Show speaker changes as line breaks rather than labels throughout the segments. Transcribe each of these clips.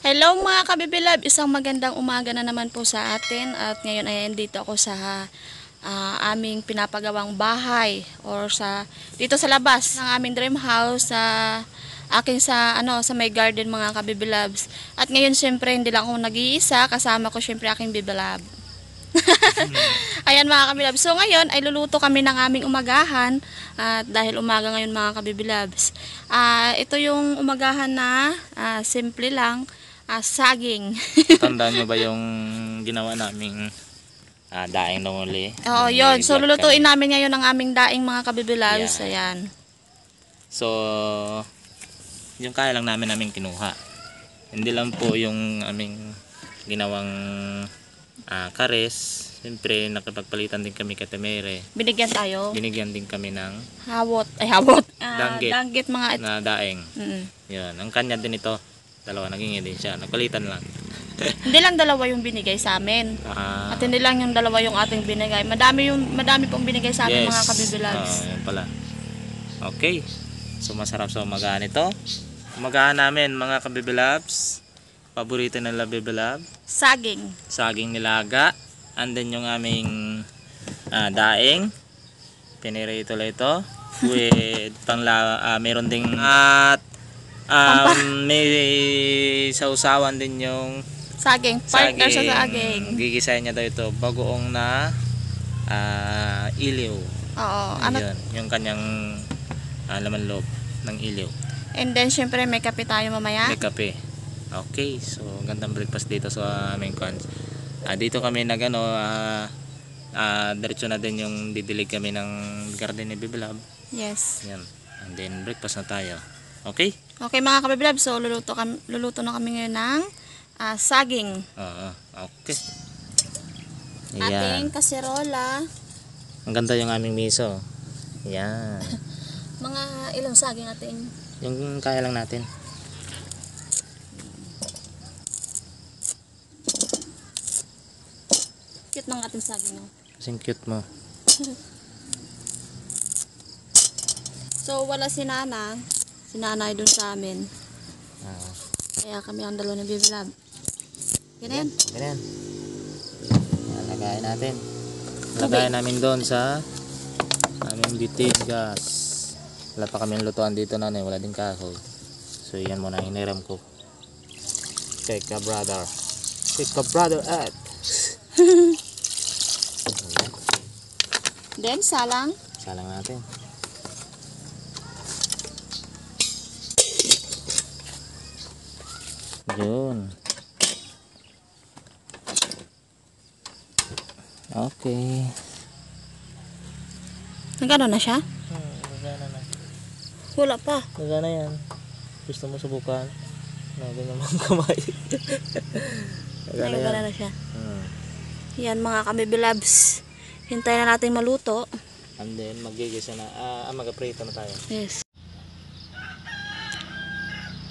Hello mga kabibilab, isang magandang umaga na naman po sa atin at ngayon ay dito ako sa aming pinapagawang bahay or dito sa labas ng aming dream house sa may garden mga kabibilabs. At ngayon syempre hindi lang ako nag-iisa, kasama ko syempre aking bibilab. Ayan mga kabibilabs. So ngayon ay luluto kami ng aming umagahan at dahil umaga ngayon mga kabibilabs. Ito yung umagahan na simple lang, saging.
Tandaan nyo ba yung ginawa naming daing nung uli?
Oo, yun. So lulutuin namin ngayon ang aming daing mga kabibilabs.
Yeah.
Ayan.
So yung kaya lang namin kinuha. Hindi lang po yung aming ginawang kares. Siyempre nakapagpalitan din kami kay Temere.
Binigyan tayo.
Binigyan din kami ng
Hawot. Danggit mga
na daing.
Yun.
Ang kanya din ito. Dalawa, naging din siya. Nagpalitan lang.
Hindi lang dalawa yung binigay sa amin. At hindi lang yung dalawa yung ating binigay. Madami pong binigay sa amin mga kabibilabs.
Yan pala. Okay. So masarap sa umagahan ito. Umagahan namin mga kabibilabs. Paborito ng bibilab.
Saging.
Saging nilaga. And then yung aming daing. Pinirito lang ito. With meron ding may sausawan din yung
saging. Partner sa saging.
Gigisahin niya daw ito. Bagoong na iliw.
Oo.
Yun, yung kanyang laman loob ng iliw.
And then syempre may kape tayo mamaya.
May kape. Okay. So gandang breakfast dito sa aming cons. Dito kami diretso na din yung didilig kami ng garden ni Bibilab.
Yes.
Yan. And then breakfast na tayo. Okay?
Okay mga kabibilab, so luluto na kami ngayon ng saging.
Okay.
Ating kaserola.
Ang ganda yung aming miso. Yan.
Mga ilang saging ating?
Yung kaya lang natin.
Cute ng ating saging. No?
Kasing cute mo.
So wala si nanay dun sa amin. Kaya kami ang dalawa ng bibilab. Ganyan.
Ganyan. Lagayin natin. Lagayin namin doon sa aming bitigas. Wala pa kami lutuan dito nanay. Wala din kahoy. So yan muna hiniram ko. Take a brother. Take a brother at.
Then salang.
Salang natin. Yun. Okay.
Nagano na siya?
Nagana na.
Wala pa.
Nagana yan. Gusto mo subukan? Nagana naman kamay.
Nagana na siya. Yan mga kamibilabs. Hintayin na natin maluto.
And then magigisa na. Mag-prito na tayo.
Yes.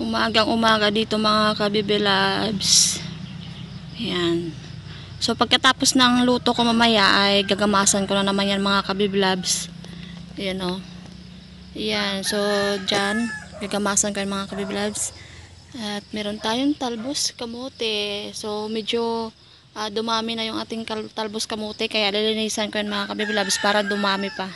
Umagang umaga dito mga kabibilabs. Ayan. So pagkatapos ng luto ko mamaya ay gagamasan ko na naman yan mga kabibilabs. Ayan o. Ayan. So dyan gagamasan ko yan mga kabibilabs. At meron tayong talbos kamote. So medyo dumami na yung ating talbos kamote. Kaya lilinisan ko yan mga kabibilabs para dumami pa.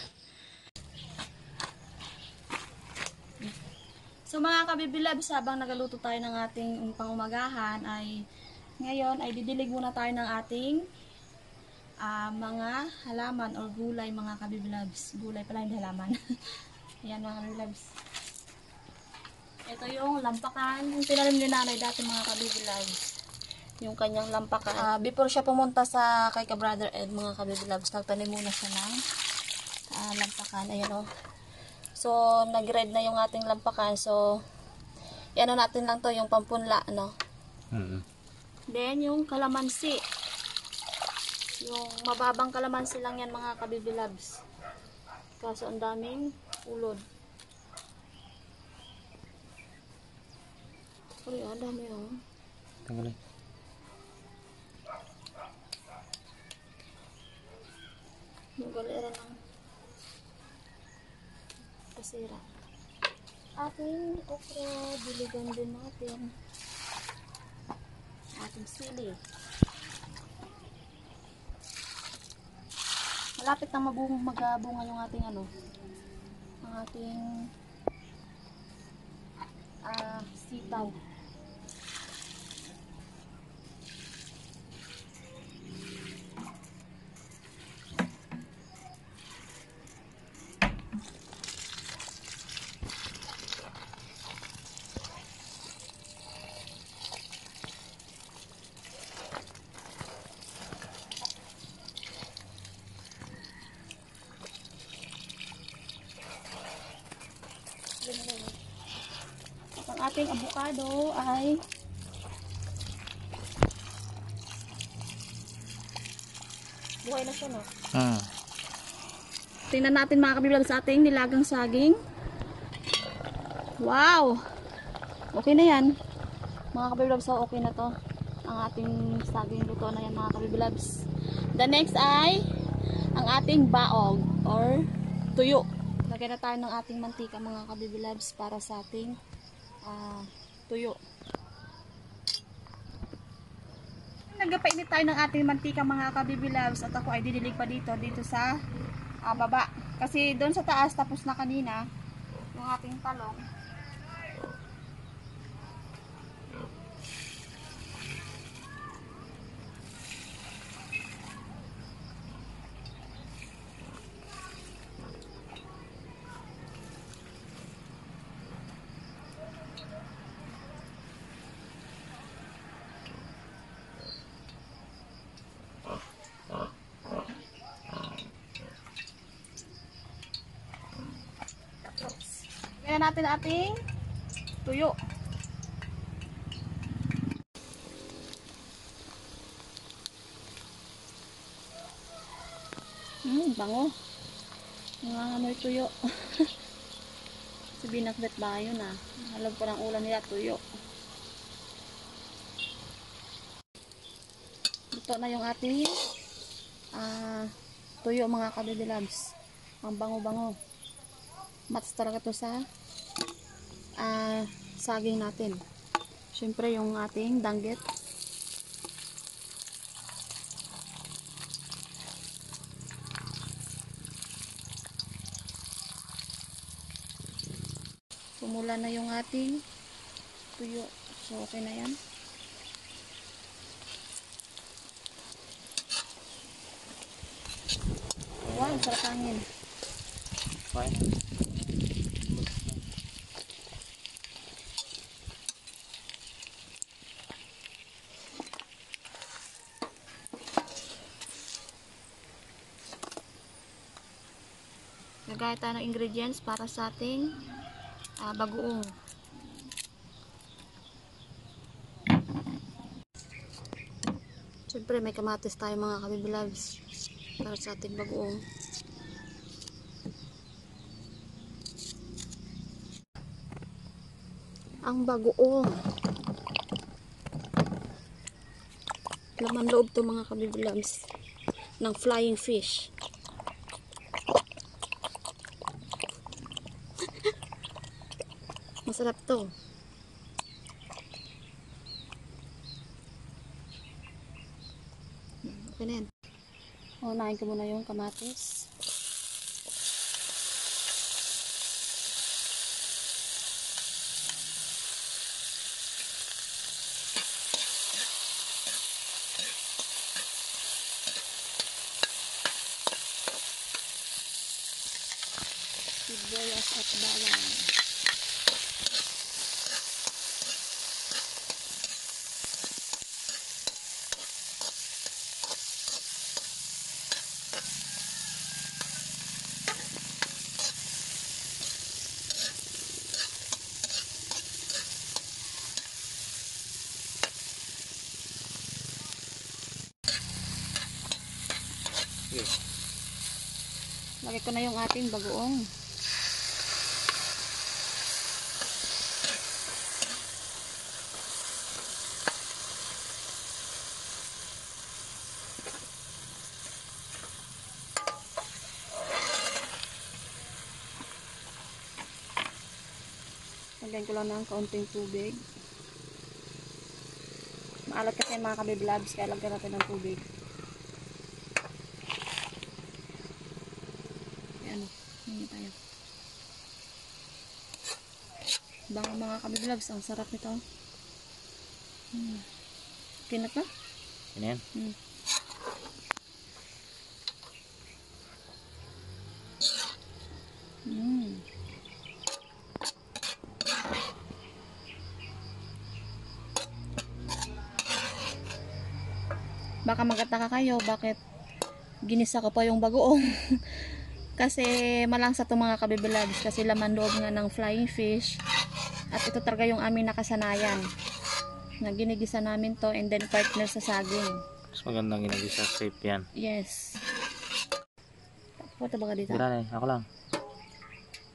So mga kabibilabs, habang nagaluto tayo ng ating pangumagahan ay ngayon ay didilig muna tayo ng ating mga halaman or gulay mga kabibilabs. Gulay pala, hindi halaman. Ayan mga kabibilabs. Ito yung lampakan. Yung tinanim ni nanay dati mga kabibilabs. Yung kanyang lampakan. Before siya pumunta kay ka-brother Ed mga kabibilabs, nagtanim muna siya ng lampakan. Ayan o. So, nag-red na yung ating lampakan. So, yan natin lang to yung pampunla, no? Then, yung kalamansi. Yung mababang kalamansi lang yan, mga kabibilabs. Kaso, ang daming ulod. Ay, ang dami, oh.
Tanggalin.
Nagalera ng kasira. Ating okra, diligan din natin. sili. Malapit na magbunga yung ating ano, ang ating sitaw. Ang ating avocado ay buhay na siya, no? Tingnan natin mga kabiblog sa ating nilagang saging. Wow! Okay na yan. Mga kabiblog, so okay na to. Ang ating saging luto na yan mga kabiblabs. The next ay ang ating baog or tuyo. Lagyan na tayo ng ating mantika mga kabiblabs para sa ating tuyo. Nagpainit tayo ng ating mantika mga kabiblabs at ako ay didilig pa dito sa baba. Kasi doon sa taas tapos na kanina yung ating talong. Kaya natin ating tuyo. Bango. Nangangamoy tuyo. Sabihin nakbet ba yun Halog pa ng ulan nila tuyo. Ito na yung ating tuyo mga kabibilabs. Ang bango-bango. Mats talaga to sa saging natin. Siyempre yung ating danggit. Pumula na yung ating tuyo. So okay na yan. Wow, sarap hangin.
Fine.
Nagaya tayo ng ingredients para sa ating bagoong. Siyempre may kamatis tayo mga kabibilabs para sa ating bagoong. Ang bagoong. Laman loob to mga kabibilabs ng flying fish. Masarap to. Okay na yan. Unahin ko muna yung kamatis. Sibuyas at bawang. Lagay ko na yung ating bagoong. Lagyan ko lang ng kaunting tubig. Maalat kasi mga kabiblabs, kaya lagyan natin ng tubig. Ayan o, hindi tayo. Bango mga kabiblabs, ang sarap nito. Kinat na?
Ano yan?
Baka magtataka kayo, bakit ginisa ko pa yung bagoong. Kasi malangsa itong mga kabibilabs, kasi laman loob nga ng flying fish. At ito talaga yung aming nakasanayan na ginigisa namin to, and then partner sa saging.
Mas magandang ginagisa, safe yan.
Yes. Punta ba ka dito?
Gira ako lang.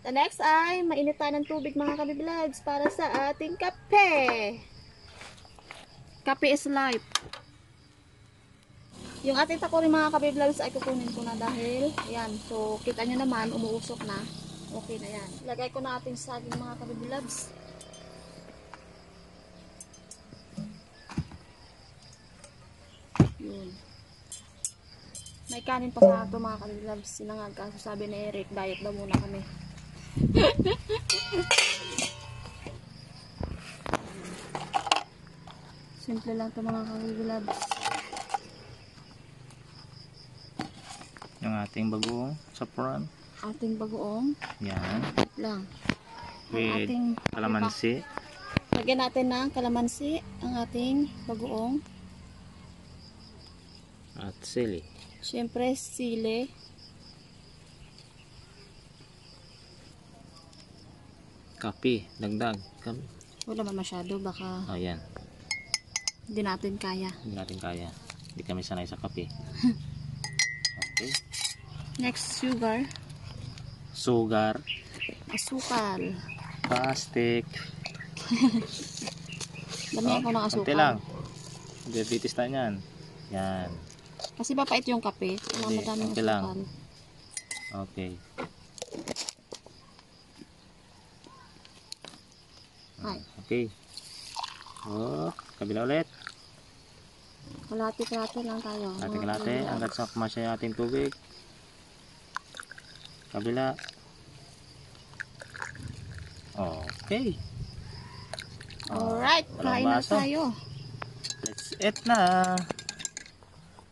The next ay mainit tayo ng tubig mga kabibilabs para sa ating kape. Kape is life. Yung ating takorin mga kabiblabs ay kukunin ko na dahil ayan, so kita nyo naman umuusok na. Okay na yan. Lagay ko na ating saging mga kabiblabs. Yun. May kanin pa sa ito mga kabiblabs. Sinangag kaso sabi ni Eric, diet daw muna kami. Simple lang ito mga kabiblabs.
Yung ating bagoong sa front.
Ating bagoong.
Yan.
Lang.
With
ating
kalamansi.
Lagyan natin ng kalamansi ang ating bagoong.
At sili.
Siyempre, sili.
Kape. Dagdag.
Wala naman masyado. Baka
Oh, yan.
hindi natin kaya.
Hindi natin kaya. Hindi kami sanay sa kape. Okay.
Next, sugar.
Sugar.
Asukal.
Plastic.
Damihan ko ng asukal.
Konti lang. Diabetes tayo yan. Yan.
Kasi papait yung kape. Kailangan
Hindi,
madaming
konti lang.
asukal.
Okay.
Ay.
Okay. Oh, kabila ulit.
Kalati-kalati lang tayo.
Ating kalate. Hanggat sa kumasya yung ating tubig. Kabila. Okay.
Alright.
Walang
Kain na
baso.
tayo.
Let's eat na.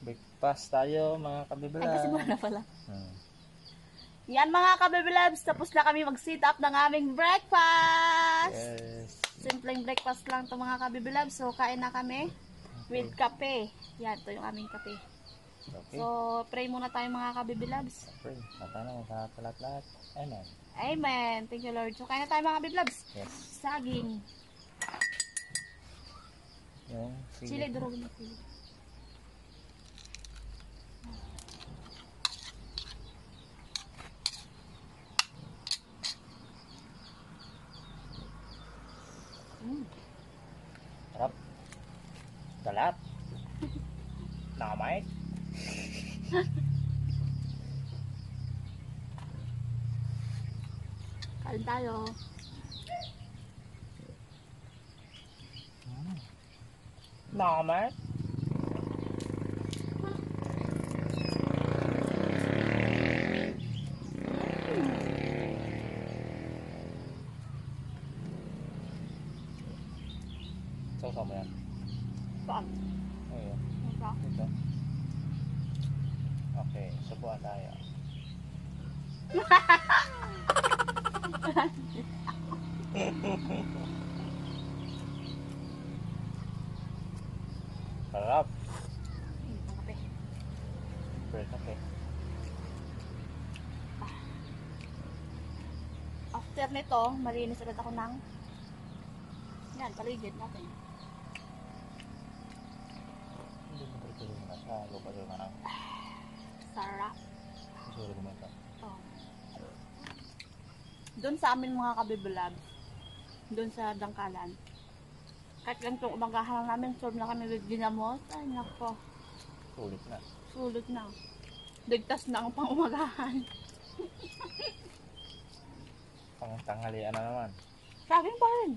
Breakfast tayo mga kabibila.
Ay, kasi na pala. Yan mga kabibilabs. Tapos na kami mag-sit up ng aming breakfast.
Yes.
Simpleng breakfast lang to mga kabibilabs. So, kain na kami with kape. Yan, to yung aming kape.
Okay.
So, pray muna tayo mga kabibilabs.
Pray. Matana sa lahat-lahat. Amen.
Amen. Thank you, Lord. So, kain na tayo mga kabibilabs.
Yes.
Saging.
Yung
Chili, durugin na chili.
Sarap. Dalat. Nakamay.
Kain tayo.
Nakamay. Sausaw mo yan.
Saan?
Ayun.
Ito.
Ito. Okay. Subuhan tayo. Sarap.
Ang kape.
Bread kape.
After nito, malinis ulit ako ng yan, paligid natin.
Hindi mo trituloy na sa lupa doon na.
Sarap.
Siguro gumita.
Oh. Doon sa amin mga kabibilab, doon sa Dangkalan, kahit lang itong umagahan namin, solve na kami with ginamos. Ay, nako.
Sulit na.
Sulit na. Digtas na ang pangumagahan.
Tanghalian na naman.
Sa akin pa rin.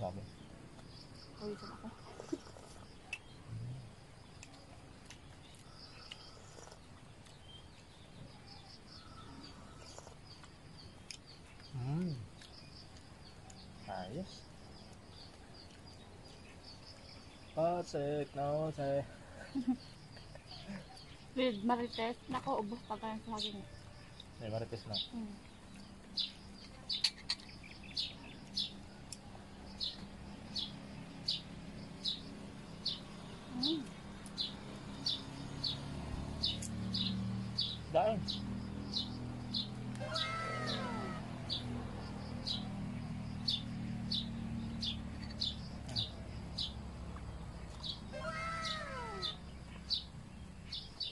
Sabi.
Uy,
Pasek na usay.
With Marites, nako, ubos pa ganyan sa akin.
May marites na.
Hmm. Mm.
Dahil.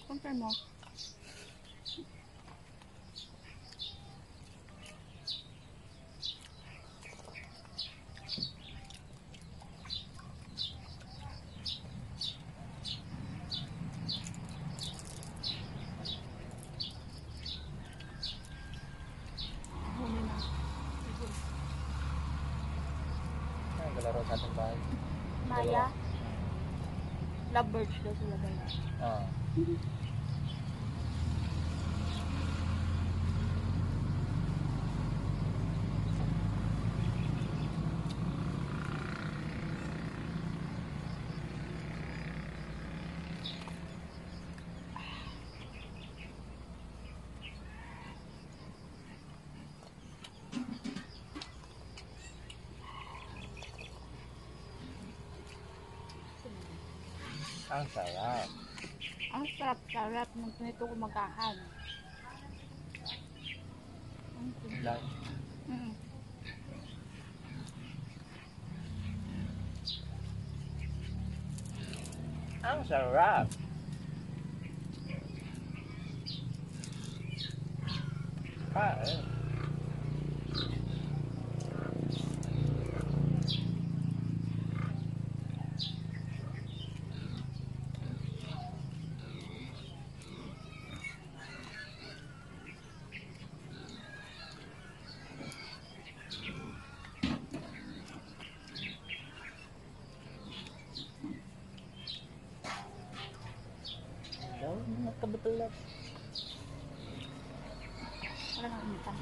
Compare mo. Huli na.
Ang galaro sa ating bahay.
Maya. Lovebirds daw sila dala.
Ah. Ang sarap.
Ang sarap-sarap ng nito kumagahan.
Lang.
Mm.
Ang sarap. Kain. Daw, mga kabatalap.
Wala nang umitan.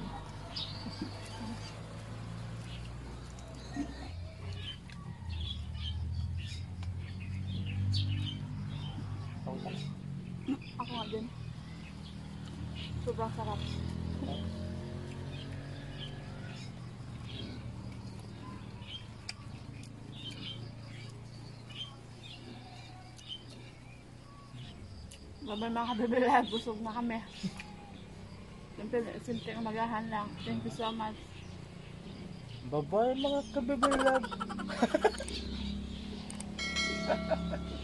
Ako nga din. Sobrang sarap. Babay mga kabibilag, busog na kami. Simple umagahan lang. Thank you so much.
Bye-bye mga kabibilab.